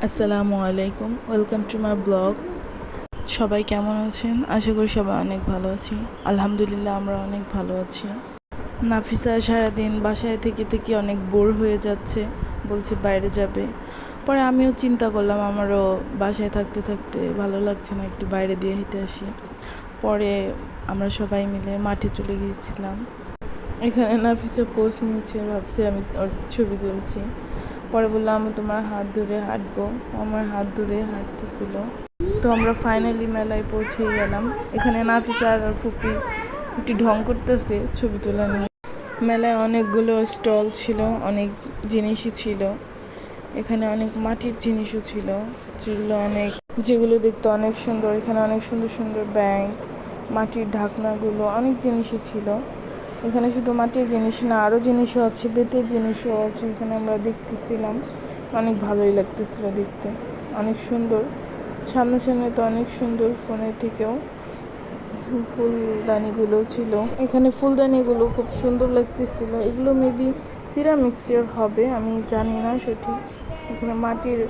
আসসালামু আলাইকুম, welcome to my blog. সবাই কেমন আছেন? আশা করি সবাই অনেক ভালো আছি। আলহামদুলিল্লাহ আমরা অনেক ভালো আছি। নাফিসা সারাদিন বাসায় থেকে থেকে অনেক বোর হয়ে যাচ্ছে, বলছে বাইরে যাবে। পরে আমিও চিন্তা করলাম আমারও বাসায় থাকতে থাকতে ভালো লাগছে না, একটু বাইরে দিয়ে হেঁটে আসি। পরে আমরা সবাই মিলে মাঠে চলে গিয়েছিলাম। এখানে নাফিসা পোজ নিয়েছে, ভাবছি আমি ওর ছবি তুলছি। পরে বললাম আমি তোমার হাত ধরে হাঁটবো, আমার হাত ধরে হাঁটতেছিল। তো আমরা ফাইনালি মেলায় পৌঁছে গেলাম। এখানে নাফিসা আর ওর ফুপি একটু ঢং করতেছে ছবি তোলা নিয়ে। মেলায় অনেকগুলো স্টল ছিল, অনেক জিনিসই ছিল। এখানে অনেক মাটির জিনিসও ছিল, যেগুলো দেখতে অনেক সুন্দর। এখানে অনেক সুন্দর সুন্দর ব্যাংক, মাটির ঢাকনাগুলো, অনেক জিনিসই ছিল। এখানে শুধু মাটির জিনিস না, আরও জিনিসও আছে, বেতের জিনিসও আছে। এখানে আমরা দেখতেছিলাম, অনেক ভালোই লাগতেছিল দেখতে, অনেক সুন্দর। সামনে তো অনেক সুন্দর, ফোনের থেকেও। ফুলদানিগুলো ছিল এখানে, ফুলদানিগুলো খুব সুন্দর লাগতেছিল। এগুলো মেবি সিরামিক্সের হবে, আমি জানি না সঠিক। এখানে মাটির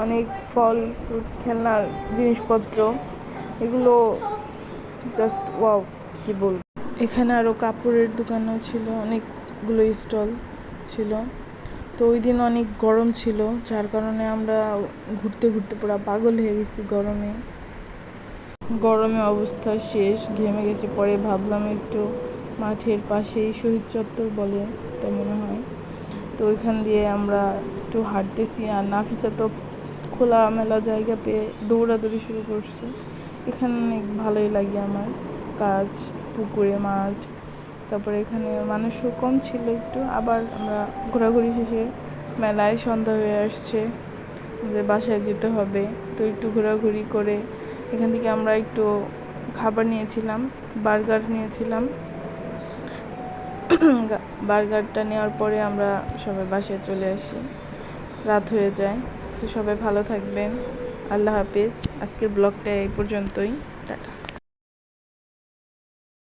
অনেক ফল ফ্রুট, খেলনার জিনিসপত্র, এগুলো জাস্ট ওয়াও, কি বলবো। এখানে আরও কাপড়ের দোকানও ছিল, অনেকগুলো স্টল ছিল। তো ওই দিন অনেক গরম ছিল, যার কারণে আমরা ঘুরতে ঘুরতে পুরো পাগল হয়ে গেছি। গরমে অবস্থা শেষ, ঘেমে গেছে। পরে ভাবলাম একটু মাঠের পাশেই শহীদ চত্বর বলে এটা মনে হয়, তো ওইখান দিয়ে আমরা একটু হাঁটতেছি। আর নাফিসা তো খোলা মেলা জায়গা পেয়ে দৌড়াদৌড়ি শুরু করছে। এখানে অনেক ভালোই লাগে আমার, কাজ, পুকুরে মাছ। তারপরে এখানে মানুষও কম ছিল একটু। আবার আমরা ঘোরাঘুরি শেষে মেলায় সন্ধ্যা হয়ে আসছে, আমাদের বাসায় যেতে হবে। তো একটু ঘোরাঘুরি করে এখান থেকে আমরা একটু খাবার নিয়েছিলাম, বার্গার নিয়েছিলাম। বার্গারটা নেওয়ার পরে আমরা সবাই বাসায় চলে আসি, রাত হয়ে যায়। তো সবাই ভালো থাকবেন, আল্লাহ হাফেজ। আজকের ব্লগটা এই পর্যন্তই, টাটা।